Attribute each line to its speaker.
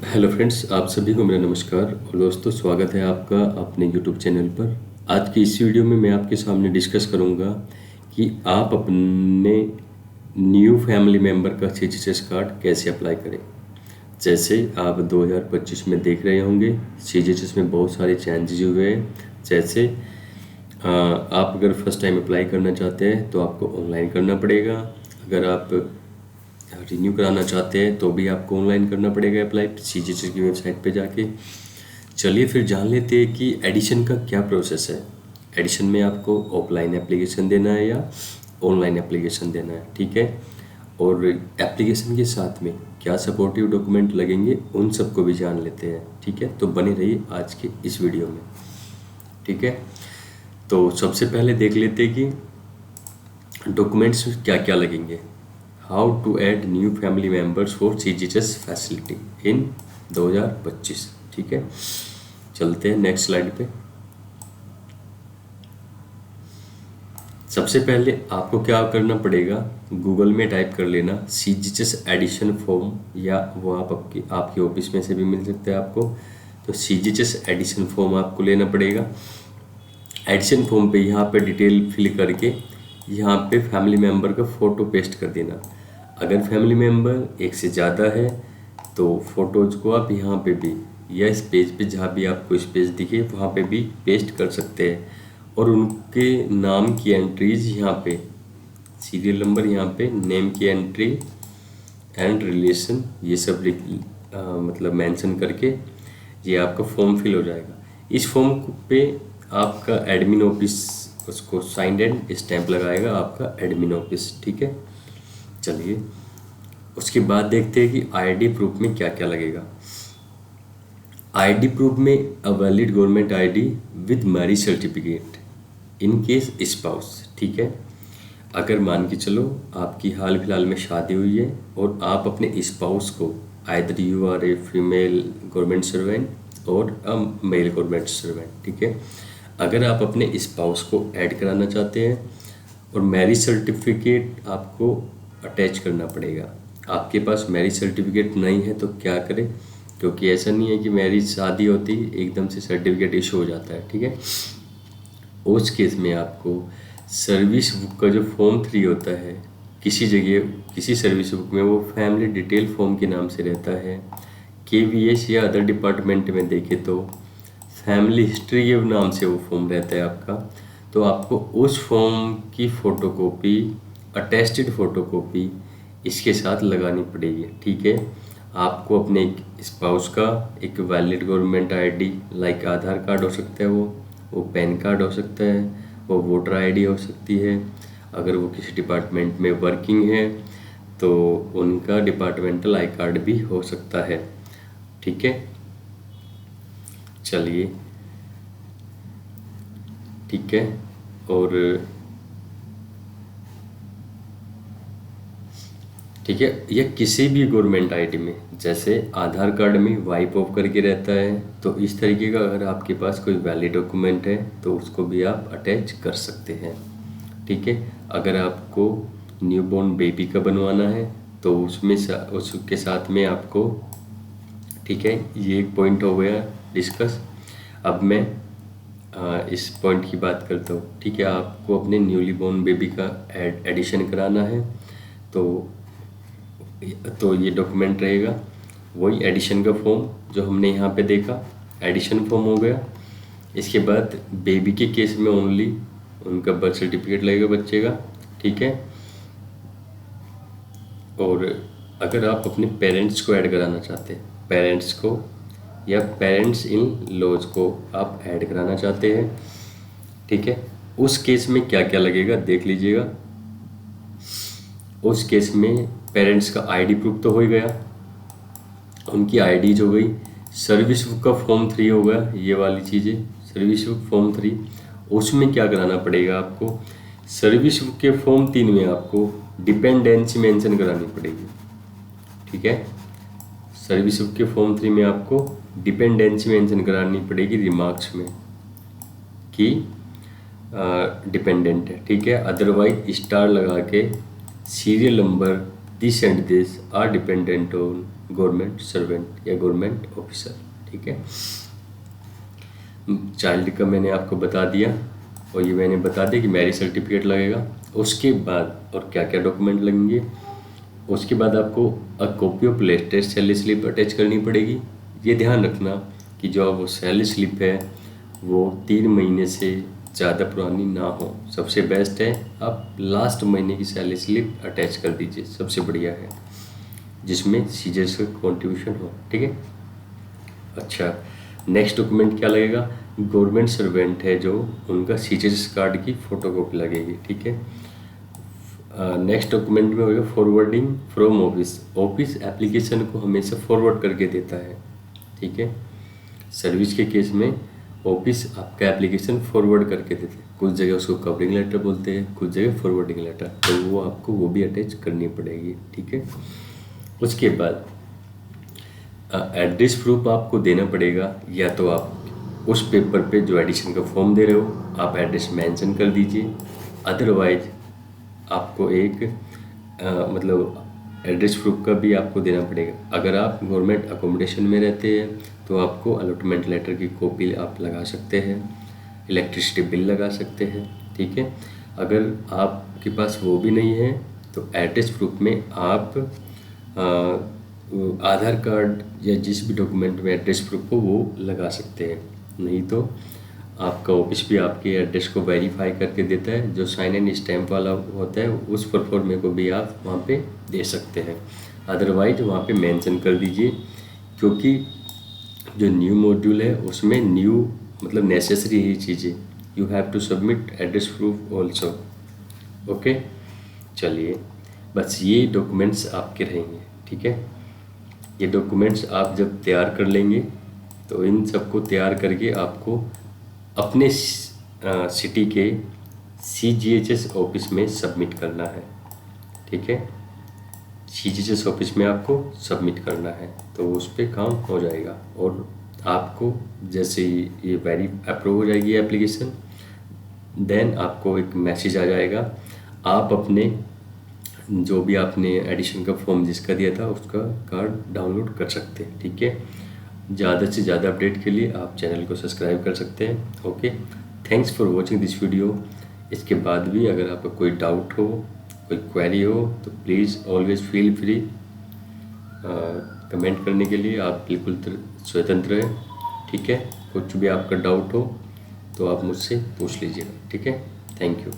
Speaker 1: Hello friends, आप सभी को मेरा नमस्कार और दोस्तों, स्वागत है आपका अपने यूट्यूब चैनल पर। आज की इस वीडियो में मैं आपके सामने डिस्कस करूंगा कि आप अपने न्यू फैमिली मेंबर का सीजीएचएस कार्ड कैसे अप्लाई करें। जैसे आप 2025 में देख रहे होंगे, सीजीएचएस में बहुत सारे चेंजेस हुए हैं। जैसे आप अगर फर्स्ट टाइम अप्लाई करना चाहते हैं तो आपको ऑनलाइन करना पड़ेगा। अगर आप रिन्यू कराना चाहते हैं तो भी आपको ऑनलाइन करना पड़ेगा अप्लाई, सीजीएचएस की वेबसाइट पे जाके। चलिए फिर जान लेते हैं कि एडिशन का क्या प्रोसेस है। एडिशन में आपको ऑफलाइन एप्लीकेशन देना है या ऑनलाइन एप्लीकेशन देना है, ठीक है। और एप्लीकेशन के साथ में क्या सपोर्टिव डॉक्यूमेंट लगेंगे उन सबको भी जान लेते हैं, ठीक है। तो बने रहिए आज के इस वीडियो में, ठीक है। तो सबसे पहले देख लेते हैं कि डॉक्यूमेंट्स क्या क्या लगेंगे। How to add new family members for CGHS facility in 2025, ठीक है। चलते हैं नेक्स्ट स्लाइड पे। सबसे पहले आपको क्या करना पड़ेगा, गूगल में टाइप कर लेना सीजीएचएस एडिशन फॉर्म, या वो आप आपकी ऑफिस में से भी मिल सकता है आपको। तो सीजीएचएस एडिशन फॉर्म आपको लेना पड़ेगा। एडिशन फॉर्म पे यहाँ पे डिटेल फिल करके यहाँ पे फैमिली मेंबर का फ़ोटो पेस्ट कर देना। अगर फैमिली मेंबर एक से ज़्यादा है तो फोटोज़ को आप यहाँ पे भी या इस पेज पे जहाँ भी आपको स्पेस दिखे वहाँ पे भी पेस्ट कर सकते हैं। और उनके नाम की एंट्रीज यहाँ पे, सीरियल नंबर यहाँ पे, नेम की एंट्री एंड रिलेशन, ये सब मतलब मेंशन करके ये आपका फॉर्म फिल हो जाएगा। इस फॉर्म पे आपका एडमिन ऑफिस उसको साइंड एंड स्टैंप लगाएगा, आपका एडमिन ऑफिस, ठीक है। चलिए उसके बाद देखते हैं कि आईडी प्रूफ में क्या क्या लगेगा। आईडी प्रूफ में a valid government ID with marriage certificate in case spouse, ठीक है। अगर मान के चलो आपकी हाल फिलहाल में शादी हुई है और आप अपने स्पाउस को, either you are a female government servant or a mail government servant, ठीक है। अगर आप अपने स्पाउस को ऐड कराना चाहते हैं और मैरिज सर्टिफिकेट आपको अटैच करना पड़ेगा। आपके पास मैरिज सर्टिफिकेट नहीं है तो क्या करें, क्योंकि ऐसा नहीं है कि मैरिज शादी होती एकदम से सर्टिफिकेट इशू हो जाता है, ठीक है। उस केस में आपको सर्विस बुक का जो फॉर्म 3 होता है, किसी जगह किसी सर्विस बुक में वो फैमिली डिटेल फॉर्म के नाम से रहता है। केवीएस या अदर डिपार्टमेंट में देखें तो फैमिली हिस्ट्री के नाम से वो फॉर्म रहता है आपका। तो आपको उस फॉर्म की फ़ोटोकॉपी, अटेस्टेड फ़ोटोकॉपी इसके साथ लगानी पड़ेगी, ठीक है। आपको अपने एक स्पाउस का एक वैलिड गवर्नमेंट आईडी, लाइक आधार कार्ड हो सकता है, वो पैन कार्ड हो सकता है, वो वोटर आईडी हो सकती है। अगर वो किसी डिपार्टमेंट में वर्किंग है तो उनका डिपार्टमेंटल आई कार्ड भी हो सकता है, ठीक है। चलिए ठीक है। और ठीक है, या किसी भी गवर्नमेंट आईडी में, जैसे आधार कार्ड में वाइप ऑफ करके रहता है, तो इस तरीके का अगर आपके पास कोई वैलिड डॉक्यूमेंट है तो उसको भी आप अटैच कर सकते हैं, ठीक है। अगर आपको न्यूबॉर्न बेबी का बनवाना है तो उसके साथ में आपको, ठीक है, ये एक पॉइंट हो गया डिस्कस। अब मैं इस पॉइंट की बात करता हूँ, ठीक है। आपको अपने न्यूली बॉर्न बेबी का एडिशन कराना है तो ये डॉक्यूमेंट रहेगा, वही एडिशन का फॉर्म जो हमने यहाँ पे देखा, एडिशन फॉर्म हो गया। इसके बाद बेबी के केस में ओनली उनका बर्थ सर्टिफिकेट लगेगा बच्चे का, ठीक है। और अगर आप अपने पेरेंट्स को ऐड कराना चाहते हैं, पेरेंट्स को या पेरेंट्स इन लॉज को आप ऐड कराना चाहते हैं, ठीक है, उस केस में क्या क्या लगेगा देख लीजिएगा। उस केस में पेरेंट्स का आईडी प्रूफ तो हो ही गया, उनकी आईडीज हो गई, सर्विस बुक का फॉर्म 3 हो गया, ये वाली चीज़ें, सर्विस बुक फॉर्म 3। उसमें क्या कराना पड़ेगा आपको, सर्विस बुक के फॉर्म 3 में आपको डिपेंडेंसी मेंशन करानी पड़ेगी, ठीक है। सर्विस बुक के फॉर्म 3 में आपको डिपेंडेंसी मेंशन करानी पड़ेगी रिमार्क्स में कि डिपेंडेंट है, ठीक है। अदरवाइज स्टार लगा के serial number this and this are dependent on government servant या गवर्नमेंट ऑफिसर। ठीक है, चाइल्ड का मैंने आपको बता दिया, और ये मैंने बता दिया कि मैरिज सर्टिफिकेट लगेगा। उसके बाद और क्या क्या डॉक्यूमेंट लगेंगे, उसके बाद आपको copy of latest salary slip attach करनी पड़ेगी। ये ध्यान रखना कि जो वो सैलरी स्लिप है वो 3 महीने से ज़्यादा पुरानी ना हो। सबसे बेस्ट है आप लास्ट महीने की सैलरी स्लिप अटैच कर दीजिए, सबसे बढ़िया है, जिसमें सीजर्स का कॉन्ट्रीब्यूशन हो। ठीक है, अच्छा, नेक्स्ट डॉक्यूमेंट क्या लगेगा, गवर्नमेंट सर्वेंट है जो, उनका सीजर्स कार्ड की फ़ोटोकॉपी लगेगी। ठीक है, नेक्स्ट डॉक्यूमेंट में होगा forwarding from office. Office application को हमेशा फॉरवर्ड करके देता है। ठीक है, सर्विस के केस में ऑफिस आपका एप्लीकेशन फॉरवर्ड करके देते हैं। कुछ जगह उसको कवरिंग लेटर बोलते हैं, कुछ जगह फॉरवर्डिंग लेटर, तो वो आपको वो भी अटैच करनी पड़ेगी। ठीक है, उसके बाद एड्रेस प्रूफ आपको देना पड़ेगा। या तो आप उस पेपर पे जो एडिशन का फॉर्म दे रहे हो आप एड्रेस मेंशन कर दीजिए, अदरवाइज आपको एक मतलब एड्रेस प्रूफ का भी आपको देना पड़ेगा। अगर आप गवर्नमेंट अकोमोडेशन में रहते हैं तो आपको अलॉटमेंट लेटर की कॉपी आप लगा सकते हैं, इलेक्ट्रिसिटी बिल लगा सकते हैं। ठीक है, अगर आपके पास वो भी नहीं है तो एड्रेस प्रूफ में आप आधार कार्ड या जिस भी डॉक्यूमेंट में एड्रेस प्रूफ हो वो लगा सकते हैं। नहीं तो आपका ऑफिस भी आपके एड्रेस को वेरीफाई करके देता है, जो साइन एंड स्टैम्प वाला होता है उस परफॉर्मे को भी आप वहाँ पे दे सकते हैं। अदरवाइज वहाँ पे मेंशन कर दीजिए, क्योंकि जो न्यू मॉड्यूल है उसमें न्यू मतलब नेसेसरी है चीज़ें। You have to submit address proof also. Okay, चलिए, बस ये डॉक्यूमेंट्स आपके रहेंगे। ठीक है, ये डॉक्यूमेंट्स आप जब तैयार कर लेंगे तो इन सबको तैयार करके आपको अपने सिटी के CGHS ऑफिस में सबमिट करना है। ठीक है, CGHS ऑफिस में आपको सबमिट करना है, तो उस पर काम हो जाएगा। और आपको जैसे ही ये अप्रूव हो जाएगी एप्लीकेशन, देन आपको एक मैसेज आ जाएगा। आप अपने जो भी आपने एडिशन का फॉर्म जिसका दिया था उसका कार्ड डाउनलोड कर सकते हैं। ठीक है, ज़्यादा से ज़्यादा अपडेट के लिए आप चैनल को सब्सक्राइब कर सकते हैं। Okay, thanks for watching this video. इसके बाद भी अगर आपका कोई डाउट हो, कोई क्वेरी हो, तो please always feel free comment करने के लिए। आप बिल्कुल स्वतंत्र हैं। ठीक है, कुछ भी आपका डाउट हो तो आप मुझसे पूछ लीजिएगा। ठीक है, थैंक यू।